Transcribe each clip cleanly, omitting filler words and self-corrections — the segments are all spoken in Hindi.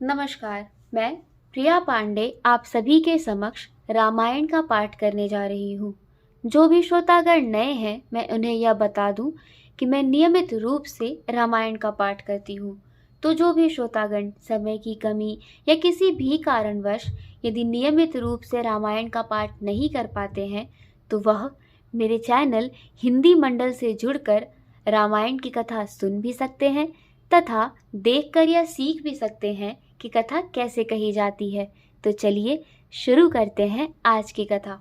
नमस्कार। मैं प्रिया पांडे आप सभी के समक्ष रामायण का पाठ करने जा रही हूँ। जो भी श्रोतागण नए हैं, मैं उन्हें यह बता दूं कि मैं नियमित रूप से रामायण का पाठ करती हूँ। तो जो भी श्रोतागण समय की कमी या किसी भी कारणवश यदि नियमित रूप से रामायण का पाठ नहीं कर पाते हैं, तो वह मेरे चैनल हिंदी मंडल से जुड़कर रामायण की कथा सुन भी सकते हैं तथा देखकर या सीख भी सकते हैं कि कथा कैसे कही जाती है। तो चलिए शुरू करते हैं आज की कथा।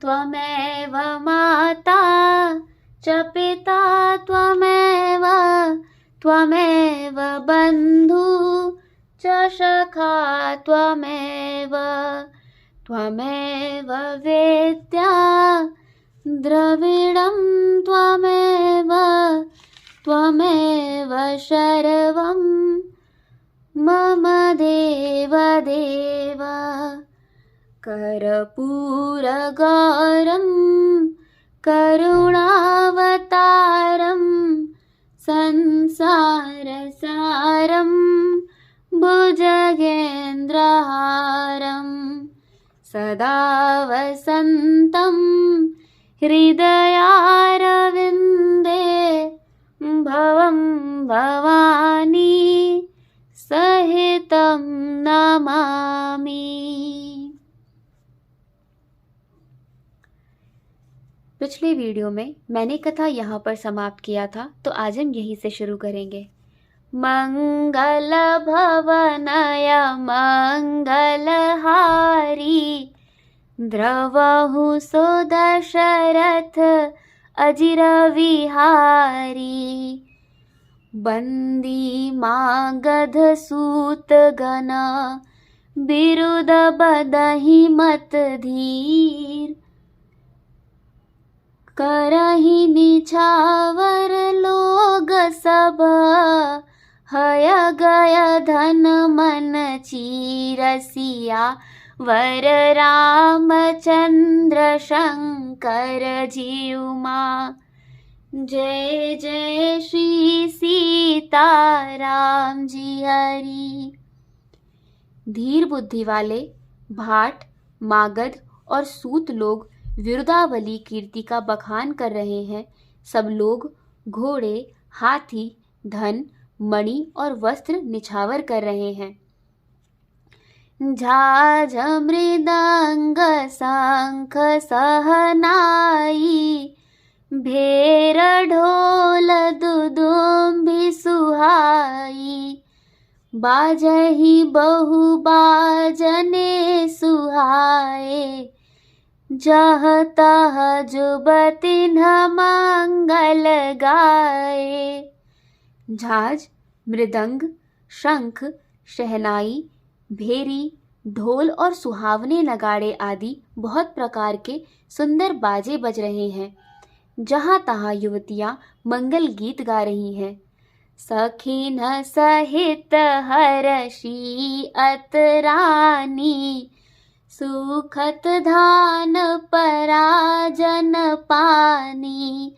त्वमेव माता च पिता त्वमेव त्वमेव बन्धु च सखा त्वमेव त्वमेव वेद्या द्रविणं त्वमेव त्वमेव सर्वं मम देव देव कर्पूरगौरं करुणावतारं संसारसारं भुजगेन्द्रहारं सदा वसन्तं हृदयारविन्दे भवं भवानी सहितं नमामि। पिछले वीडियो में मैंने कथा यहाँ पर समाप्त किया था, तो आज हम यहीं से शुरू करेंगे। मंगल भवनय मंगलहारी द्रवहु सो दशरथ अजिर विहारी बंदी मागध सूत गण बिरुद बदहि मत धीर करहि निछावर लोग सब हय गय धन मन चीरसिया वर रामचंद्र शंकर जीउमा जय जय श्री सीताराम जी हरि। धीर बुद्धि वाले भाट मागध और सूत लोग विरुदावली कीर्ति का बखान कर रहे हैं। सब लोग घोड़े हाथी धन मणि और वस्त्र निछावर कर रहे हैं। झाझ मृदंग शंख सहनाई भेर ढोल दुदुम्भी सुहाई बाजहि बहु बाजने सुहाए जह तह जुबतिन्ह मंगल गाए। झाझ मृदंग शंख शहनाई भेरी ढोल और सुहावने नगाड़े आदि बहुत प्रकार के सुंदर बाजे बज रहे हैं। जहाँ तहाँ युवतियाँ मंगल गीत गा रही हैं। सखीन सहित हर्षी अतरानी सुखत धान पराजन पानी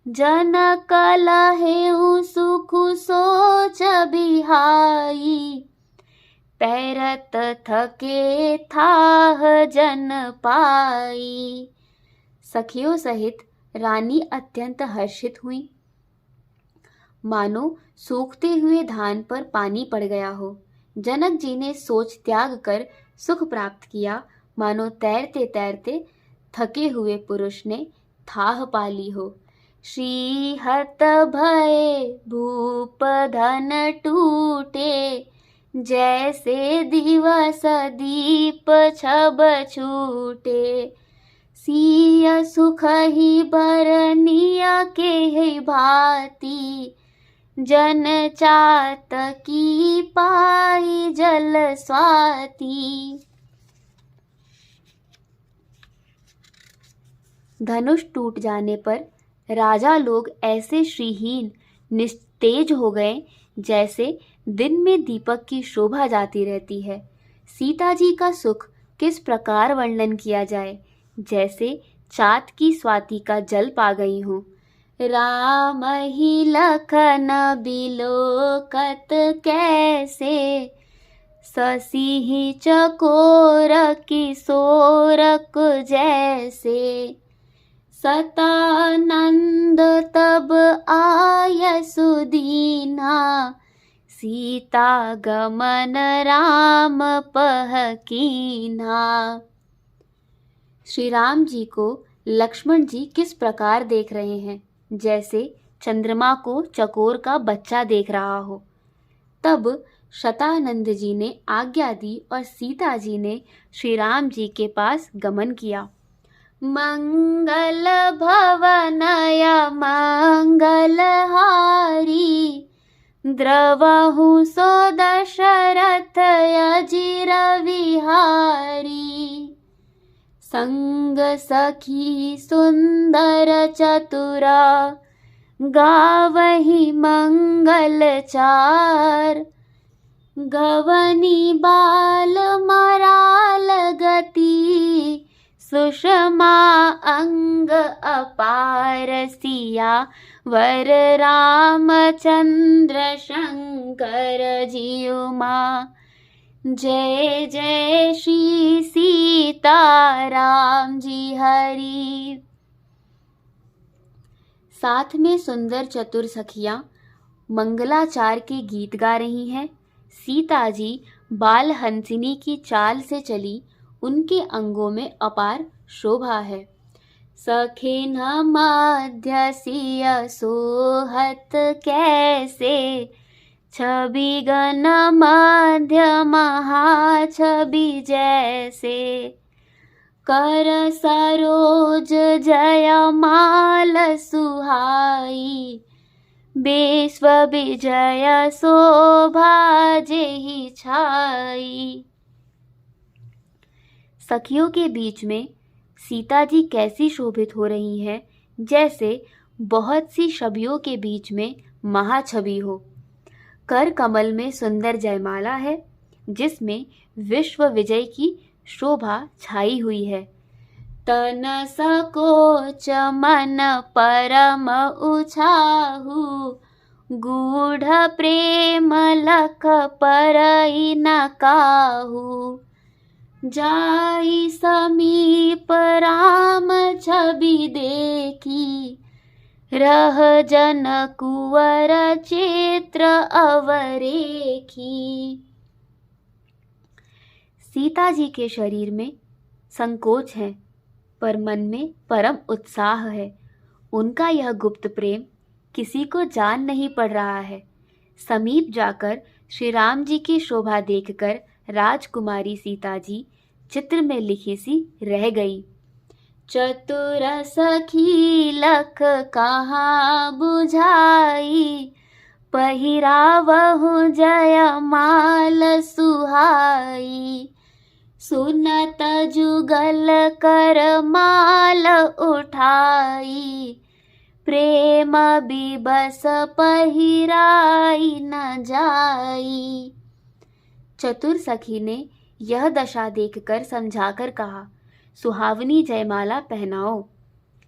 जन कलहेउ सुख सोच बिहाई पैरत थके थाह जन पाई। सखियों सहित रानी अत्यंत हर्षित हुई, मानो सूखते हुए धान पर पानी पड़ गया हो। जनक जी ने सोच त्याग कर सुख प्राप्त किया, मानो तैरते तैरते थके हुए पुरुष ने थाह पाली हो। श्री हत भये भूप धन टूटे जैसे दिवस दीप छब छूटे सिय सुख ही बरनिया के ही भांति जन चातकी पाई जल स्वाति। धनुष टूट जाने पर राजा लोग ऐसे श्रीहीन निस्तेज हो गए जैसे दिन में दीपक की शोभा जाती रहती है। सीता जी का सुख किस प्रकार वर्णन किया जाए, जैसे चात की स्वाति का जल पा गई हूँ। राम ही लखन बिलोकत कैसे ससिहि चकोर किशोरक जैसे, सतानंद तब आय सुदीना, सीता गमन राम पहकीना। श्री राम जी को लक्ष्मण जी किस प्रकार देख रहे हैं, जैसे चंद्रमा को चकोर का बच्चा देख रहा हो। तब शतानंद जी ने आज्ञा दी और सीता जी ने श्री राम जी के पास गमन किया। मंगल भवनय मंगल हारी, द्रवहु सो दशरथ अजिर विहारी। संग सखी सुंदर चतुरा, गावहि मंगल चार। गवनी बाल मराल गति, सुषमा अंग अपार। सिया वर रामचंद्र शंकर जियुमा, जय जय श्री सीता राम जी हरि। साथ में सुंदर चतुर सखियां मंगलाचार के गीत गा रही हैं। सीता जी बाल हंसिनी की चाल से चली, उनके अंगों में अपार शोभा है। सखिन मध्य सिय सोहत कैसे, छवि गण मध्य महाछवि जैसे। कर सरोज जयमाल सुहाई, विश्व विजय शोभा जेहि छाई। सखियों के बीच में सीता जी कैसी शोभित हो रही हैं, जैसे बहुत सी छवियों के बीच में महाछवि हो। कर कमल में सुंदर जयमाला है, जिसमें विश्व विजय की शोभा छाई हुई है। तन सकोच मन परम उछाहु, गूढ़ प्रेम लख परई न काहू। जाई समीप राम छवि देखी, रह जन कुंवर चित्र अवरेखी। सीता जी के शरीर में संकोच है, पर मन में परम उत्साह है। उनका यह गुप्त प्रेम किसी को जान नहीं पड़ रहा है। समीप जाकर श्री राम जी की शोभा देखकर राजकुमारी सीता जी चित्र में लिखी सी रह गई। चतुर सखी लख कहाँ बुझाई, पहिरावहु जयमाल सुहाई। सुनत जुगल कर माल उठाई, प्रेम बिबस पहिराई न जाई। चतुर सखी ने यह दशा देखकर समझाकर कहा, सुहावनी जयमाला पहनाओ।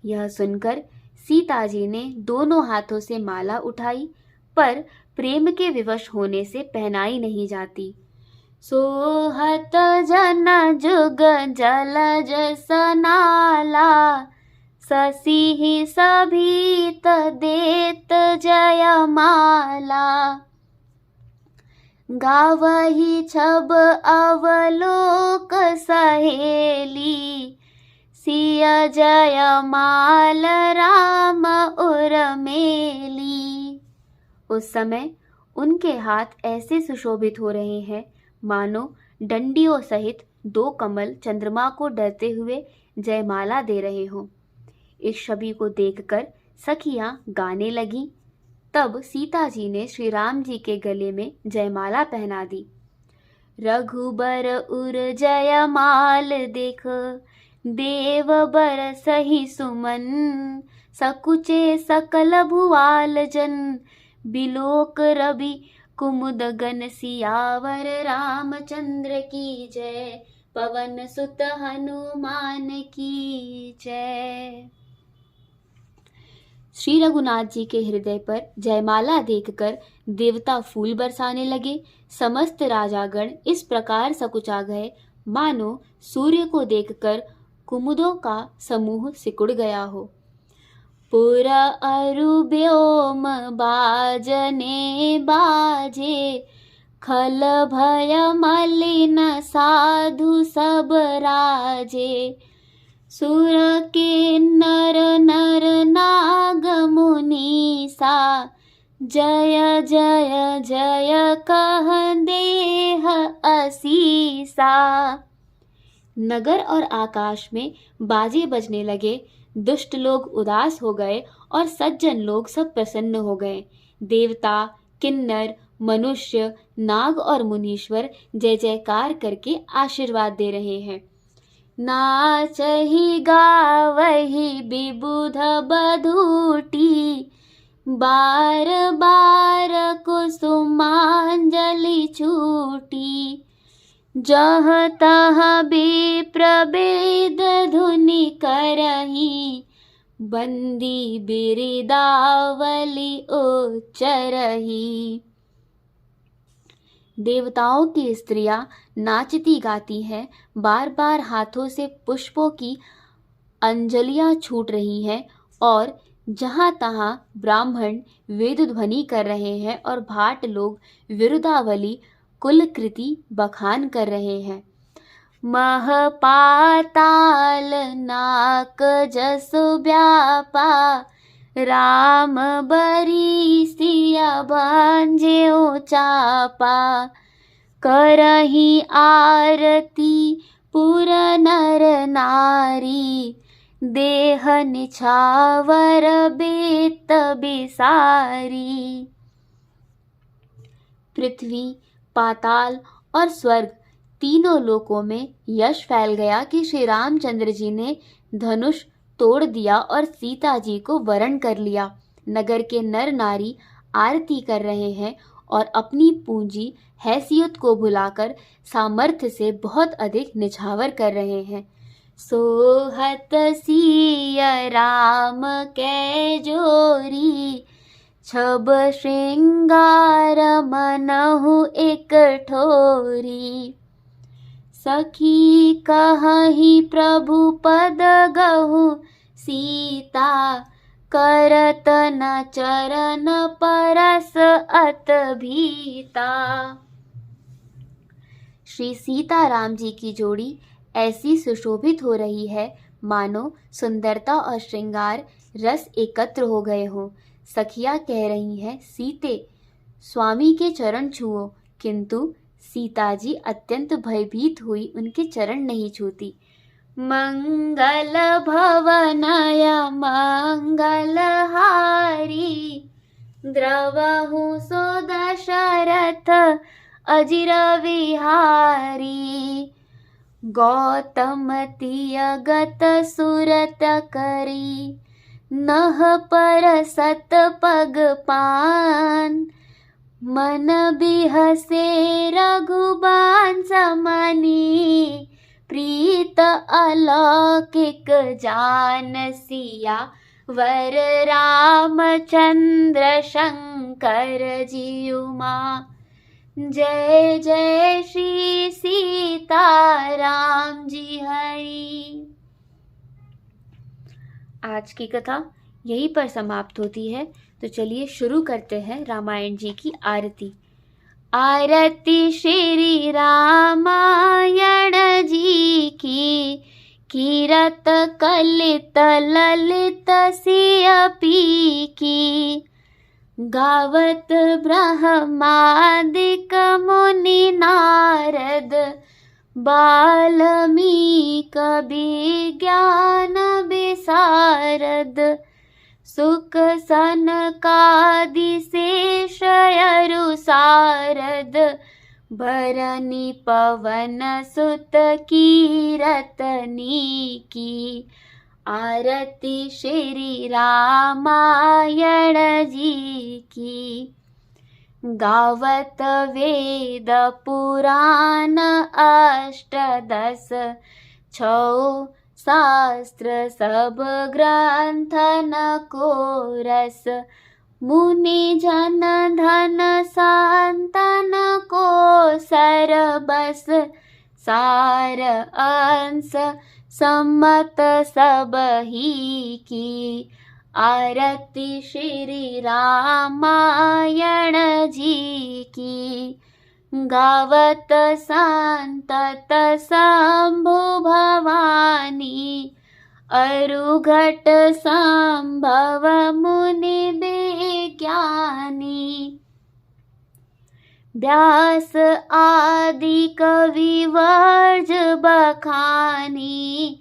यह सुनकर सीता जी ने दोनों हाथों से माला उठाई, पर प्रेम के विवश होने से पहनाई नहीं जाती। सोहत जन जुग जलज सनाला, ससिहि सभीत देत जयमाला। गावहि छब अवलोक सहेली, सिय जयमाल राम उर्मिली। उस समय उनके हाथ ऐसे सुशोभित हो रहे हैं मानो डंडियों सहित दो कमल चंद्रमा को डरते हुए जयमाला दे रहे हों। इस छवि को देखकर सखियां गाने लगीं। तब सीता जी ने श्री राम जी के गले में जयमाला पहना दी। रघुबर उर जयमाल देख, देव बर सही सुमन। सकुचे सकल भुआल जन, बिलोक रवि कुमुद गन। सियावर रामचंद्र की जय, पवन सुत हनुमान की जय। श्री रघुनाथ जी के हृदय पर जयमाला देखकर देवता फूल बरसाने लगे। समस्त राजागण इस प्रकार सकुचा गए मानो सूर्य को देखकर कुमुदों का समूह सिकुड़ गया हो। पुर अरु व्योम बाजने बाजे, खल भय मलिन साधु सब राजे। सुर किन्नर नर नाग मुनीसा, जय जय जय कह देह असीसा। नगर और आकाश में बाजे बजने लगे। दुष्ट लोग उदास हो गए और सज्जन लोग सब प्रसन्न हो गए। देवता, किन्नर, मनुष्य, नाग और मुनीश्वर जय जयकार करके आशीर्वाद दे रहे हैं। नाचहि गावहि विबुध बधूटी, बार बार कुसुमांजलि छूटी। जह तह विप्र वेद धुनि करही, बंदी बिरदावली उच्चरही। देवताओं की स्त्रियां नाचती गाती हैं, बार बार हाथों से पुष्पों की अंजलियां छूट रही हैं और जहां तहां ब्राह्मण वेद ध्वनि कर रहे हैं और भाट लोग विरुदावली कुलकृति बखान कर रहे हैं। मह पाताल नाक जसु व्यापा, राम बरी सिया बांझेउ चापा। करही आरती पुर नर नारी, देह निछावर बेत बिसारी। पृथ्वी, पाताल और स्वर्ग तीनों लोकों में यश फैल गया कि श्री रामचंद्र जी ने धनुष तोड़ दिया और सीता जी को वरण कर लिया। नगर के नर नारी आरती कर रहे हैं और अपनी पूंजी हैसियत को भुलाकर सामर्थ्य से बहुत अधिक निछावर कर रहे हैं। सोहत सिय राम कै जोरी, छब श्रृंगार मनहु एक ठोरी। सखी कहहि प्रभु पद गहु सीता, करत न चरण परस अत भीता। श्री सीताराम जी की जोड़ी ऐसी सुशोभित हो रही है मानो सुंदरता और श्रृंगार रस एकत्र हो गए हों। सखियां कह रही हैं, सीते स्वामी के चरण छुओ, किंतु सीता जी अत्यंत भयभीत हुई उनके चरण नहीं छूती। मंगल भवनय मंगल हारी, द्रवहु सो दशरथ अजिर विहारी। गौतम तियगत सुरत करी, नह पर सत पग पान। मन बिहसे रघुबान समनी, प्रीत अलौकिक जान सिया वर रामचंद्र शंकर जियुमा। जय जय श्री सीताराम जी हरि। आज की कथा यहीं पर समाप्त होती है, तो चलिए शुरू करते हैं रामायण जी की आरती। आरती श्री रामायण जी की, कीरत कलित ललित सिय पी की। गावत ब्रह्मादिक मुनि नारद, बाल्मीक विज्ञान विशारद। सुख सनकादि शेष अरु सारद, भरनी पवन सुत कीरतनी की। आरती श्री रामायण जी की। गावत वेद पुराण अष्टदश, छौ शास्त्र सब ग्रंथन को रस, मुनि जन धन संतन को सरबस, सार अंश सम्मत सब ही की, आरती श्री रामायण जी की। गावत संतत शंभु भवानी, अरुघट संभव मुनि विज्ञानी। व्यास आदि कवि वर्ज बखानी,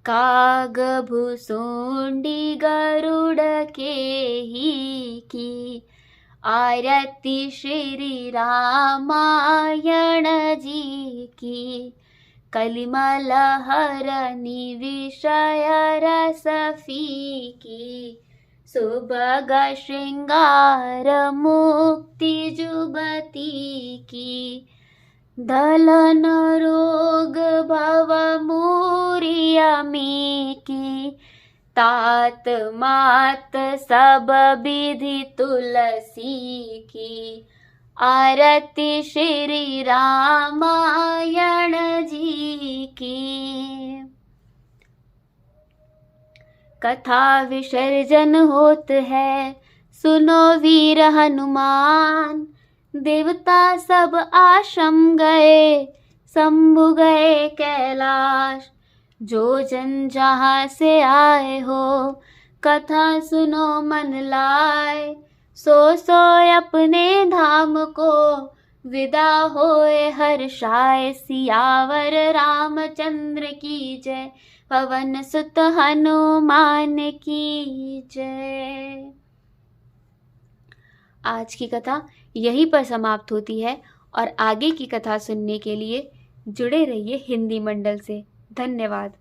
काग भुसुंडी गरुड़ के ही की, आरती श्री रामायण जी की। कलिमल हरनि विषय रस फीकी, सुभग श्रृंगार मुक्ति जुबती की। दलन रोग भव मूरी अमी की, तात मात सब विधि तुलसी की, आरती श्री रामायण जी की। कथा विसर्जन होत है, सुनो वीर हनुमान, देवता सब आश्रम गए, शंभु गए कैलाश। जो जन जहाँ से आए हो, कथा सुनो मन लाए, सो अपने धाम को विदा होए हर्षाय। सियावर रामचंद्र की जय, पवन सुत हनुमान की जय। आज की कथा यहीं पर समाप्त होती है और आगे की कथा सुनने के लिए जुड़े रहिए हिंदी मंडल से। धन्यवाद।